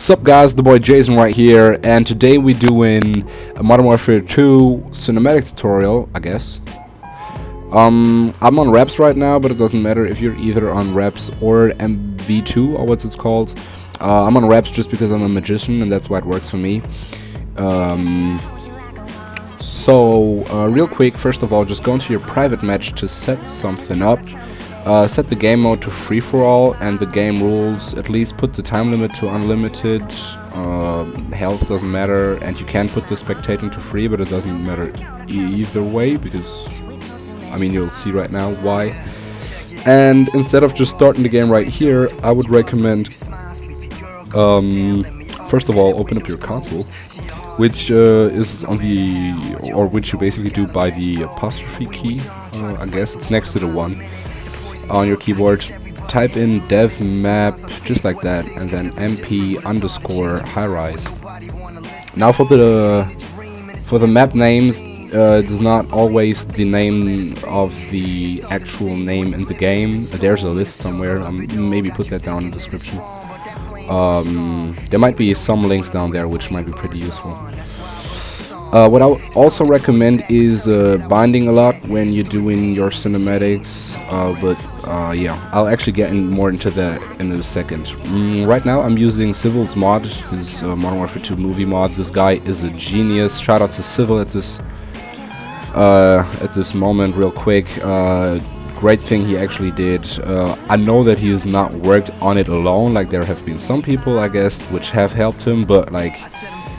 Sup guys, the boy JaZn right here, and today we're doing a Modern Warfare 2 cinematic tutorial, I guess. I'm on reps right now, but it doesn't matter if you're either on reps or MW2 or what's it called. I'm on reps just because I'm a magician and that's why it works for me. Real quick, first of all, just go into your private match to set something up. Set the game mode to free-for-all and the game rules. At least put the time limit to unlimited. Health doesn't matter, and you can put the spectating to free, but it doesn't matter either way because, I mean, you'll see right now why. And instead of just starting the game right here, I would recommend, first of all, open up your console, which is on the, or which you basically do by the apostrophe key. I guess it's next to the 1. On your keyboard, type in dev map just like that, and then mp_high-rise. Now for the map names, it is not always the name of the actual name in the game. There's a list somewhere. Maybe put that down in the description. There might be some links down there which might be pretty useful. What I would also recommend is binding a lot when you're doing your cinematics, yeah, I'll actually get more into that in a second. Right now I'm using Civil's mod, his Modern Warfare 2 movie mod. This guy is a genius. Shout out to Civil at this moment real quick. Great thing he actually did. I know that he has not worked on it alone, like there have been some people, I guess, which have helped him, but like,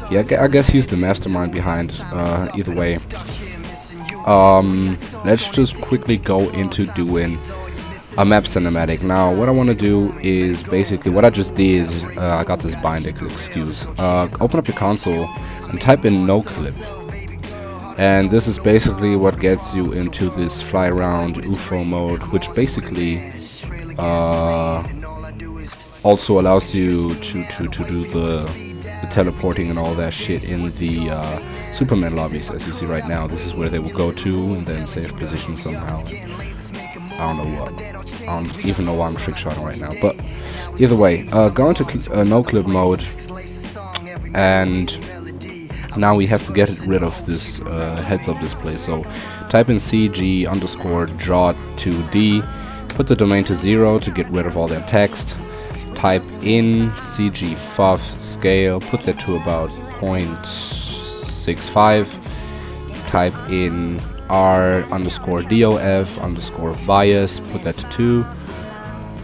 yeah, I guess he's the mastermind behind either way. Let's just quickly go into doing a map cinematic. Now, what I want to do is basically what I just did. I got this bind excuse. Open up your console and type in no clip. And this is basically what gets you into this fly around UFO mode, which basically also allows you to do the teleporting and all that shit in the Superman lobbies, as you see right now. This is where they will go to and then save position somehow. I don't know what. I don't even know why I'm trick-shotting right now. But either way, go into no-clip mode, and now we have to get rid of this heads-up display. So type in CG_draw2D, put the domain to 0 to get rid of all that text. Type in CG_FUF scale, put that to about 0.65. Type in R_DOF_bias, put that to 2.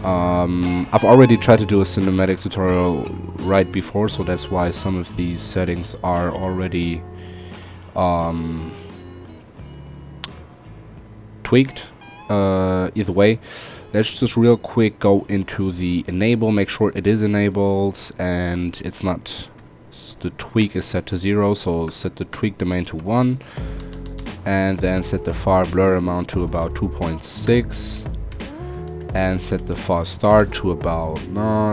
I've already tried to do a cinematic tutorial right before, so that's why some of these settings are already tweaked. Either way, let's just real quick go into the enable, make sure it is enabled and it's not, the tweak is set to 0, so set the tweak domain to 1 and then set the far blur amount to about 2.6 and set the far start to about,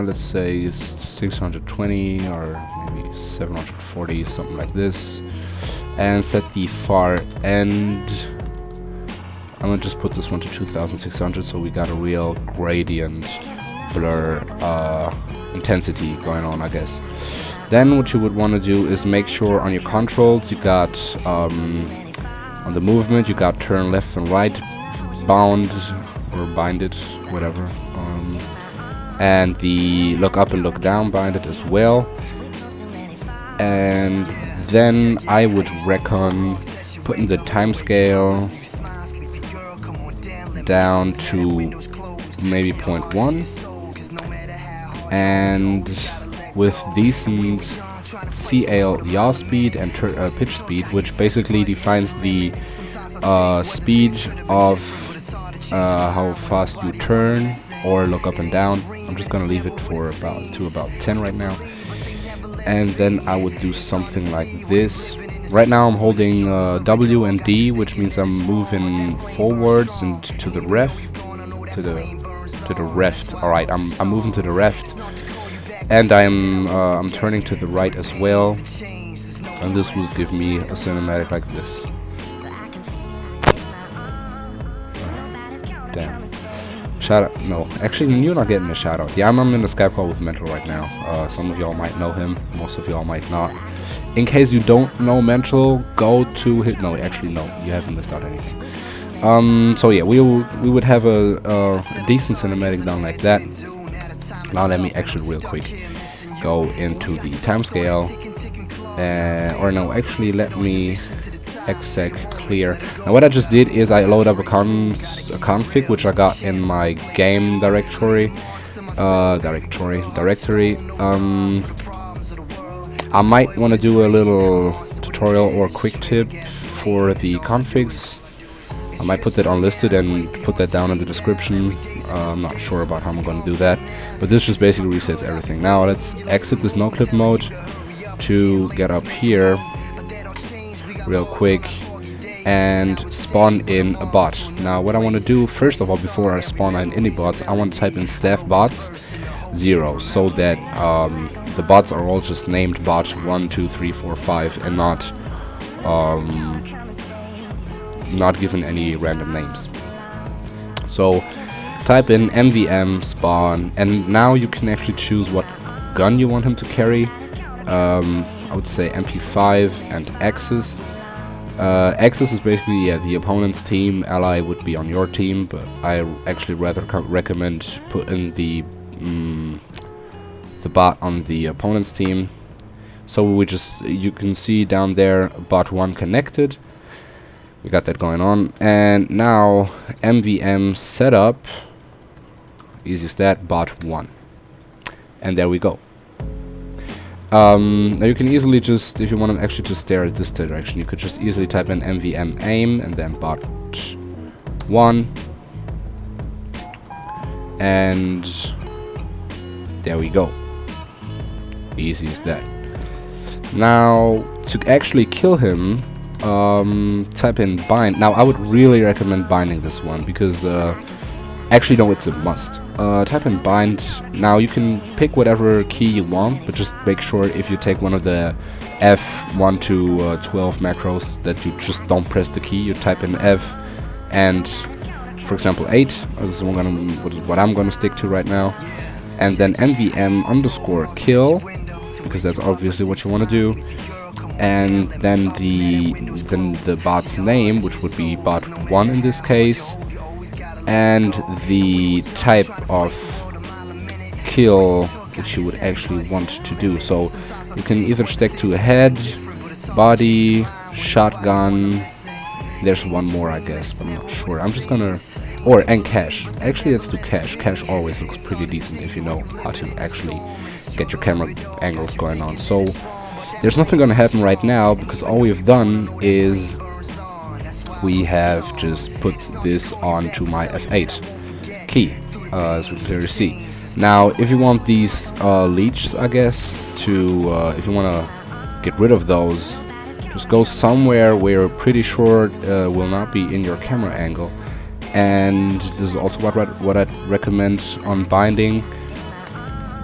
let's say 620 or maybe 740, something like this, and set the far end, I'm gonna just put this one to 2600 so we got a real gradient blur intensity going on, I guess. Then what you would want to do is make sure on your controls you got on the movement you got turn left and right bound or binded, whatever, and the look up and look down binded as well. And then I would reckon putting the time scale down to maybe 0.1 and with decent CL yaw speed and pitch speed, which basically defines the speed of how fast you turn or look up and down. I'm just gonna leave it for about 10 right now, and then I would do something like this. Right now I'm holding W and D, which means I'm moving forwards and to the left, to the left. All right, I'm moving to the left, and I'm turning to the right as well. And this will give me a cinematic like this. shout out. No, actually, you're not getting a shout out. Yeah, I'm in a Skype call with Mental right now. Some of y'all might know him, most of y'all might not. In case you don't know Mental, go to his. No, actually, no, you haven't missed out anything. So yeah, we would have a decent cinematic done like that. Now let me actually real quick go into the timescale. Or no, actually, let me exec clear. Now what I just did is I load up a config which I got in my game directory. I might want to do a little tutorial or quick tip for the configs. I might put that unlisted and put that down in the description. I'm not sure about how I'm going to do that, but this just basically resets everything. Now let's exit this no clip mode to get up here real quick and spawn in a bot. Now what I want to do first of all, before I spawn in any bots, I want to type in staff bots 0 so that the bots are all just named bot 1, 2, 3, 4, 5 and not given any random names. So type in MVM spawn, and now you can actually choose what gun you want him to carry. I would say MP5 and Axis. Axis is basically the opponent's team, ally would be on your team, but I actually rather recommend putting the bot on the opponent's team. So you can see down there bot 1 connected. We got that going on, and now MVM setup, easy as that, bot 1, and there we go. Now you can easily just, if you want to actually just stare at this direction, you could just easily type in MVM aim and then bot 1, and there we go. Easy as that. Now to actually kill him, type in bind. Now I would really recommend binding this one because actually no, it's a must. Type in bind. Now you can pick whatever key you want, but just make sure if you take one of the F1 to 12 macros that you just don't press the key. You type in F and for example 8. This is what I'm gonna stick to right now, and then MVM underscore kill, because that's obviously what you want to do. And then the bot's name, which would be bot 1 in this case, and the type of kill which you would actually want to do. So you can either stick to a head, body, shotgun. There's one more, I guess, but I'm not sure. I'm just gonna, and cash. Actually, let's do cash. Cash always looks pretty decent if you know how to actually get your camera angles going on. So there's nothing gonna happen right now because all we've done is we have just put this onto my F8 key, as we can clearly see. Now if you want these leeches, I guess, to if you want to get rid of those, just go somewhere where you're pretty sure will not be in your camera angle. And this is also what I'd recommend on binding.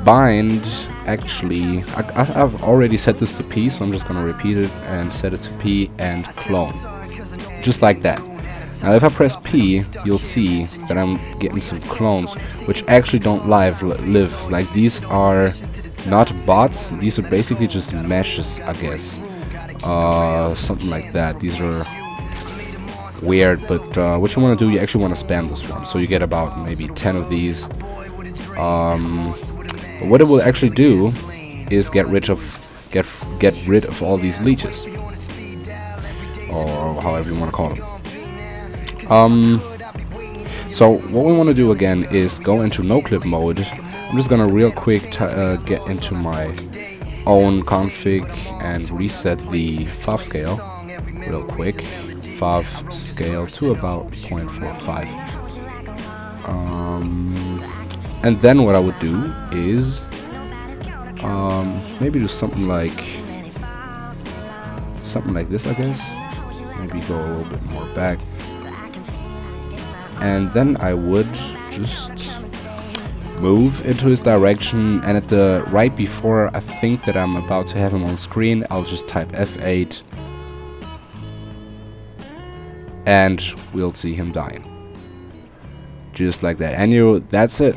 Bind, actually, I've already set this to P, so I'm just gonna repeat it and set it to P and clone, just like that. Now if I press P, you'll see that I'm getting some clones which actually don't live. Like, these are not bots, these are basically just meshes, I guess, something like that. These are weird, but what you want to do, you actually want to spam this one, so you get about maybe 10 of these. But what it will actually do is get rid of all these leeches, or however you want to call them. So what we want to do again is go into no clip mode. I'm just gonna real quick get into my own config and reset the FOV scale real quick. FOV scale to about 0.45. And then what I would do is maybe do something like this, I guess. Maybe go a little bit more back, and then I would just move into his direction, and at the right before I think that I'm about to have him on screen, I'll just type F8 and we'll see him dying. just like that. And that's it.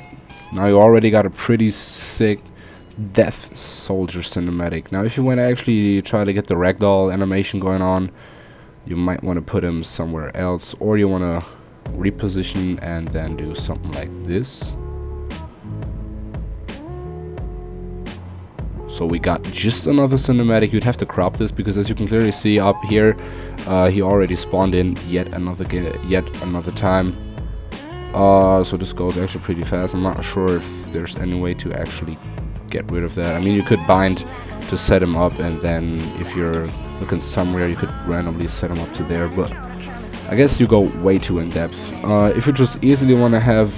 Now you already got a pretty sick Death Soldier cinematic. Now if you want to actually try to get the ragdoll animation going on, you might want to put him somewhere else, or you want to reposition and then do something like this. So we got just another cinematic. You'd have to crop this because, as you can clearly see up here, he already spawned in yet another time. So this goes actually pretty fast. I'm not sure if there's any way to actually get rid of that. I mean, you could bind to set him up, and then if you're looking somewhere, you could randomly set him up to there, but I guess you go way too in depth. If you just easily want to have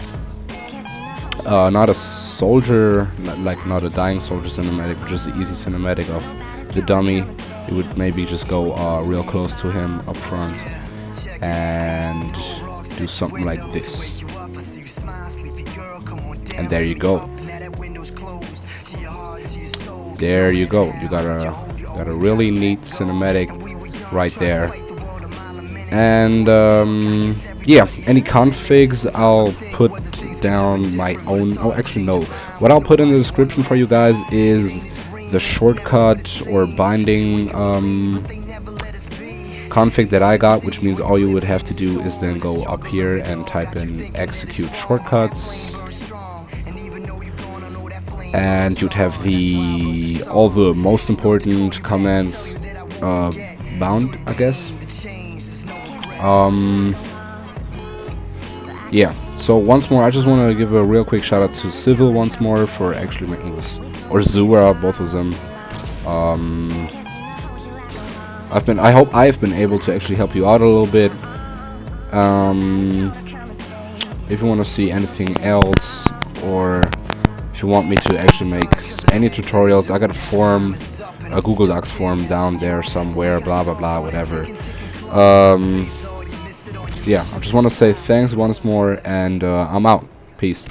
not a soldier, like not a dying soldier cinematic, but just an easy cinematic of the dummy, you would maybe just go real close to him up front and do something like this. And there you go. There you go. You got a really neat cinematic right there. And yeah, any configs I'll put down my own. Oh, actually no. What I'll put in the description for you guys is the shortcut or binding config that I got, which means all you would have to do is then go up here and type in execute shortcuts, and you'd have all the most important commands bound, I guess. Yeah, so once more, I just want to give a real quick shout out to Civil once more for actually making this, or Zura, both of them. I hope I've been able to actually help you out a little bit. If you want to see anything else, or if you want me to actually make any tutorials, I got a form, a Google Docs form down there somewhere, blah blah blah, whatever. Yeah, I just want to say thanks once more, and I'm out. Peace.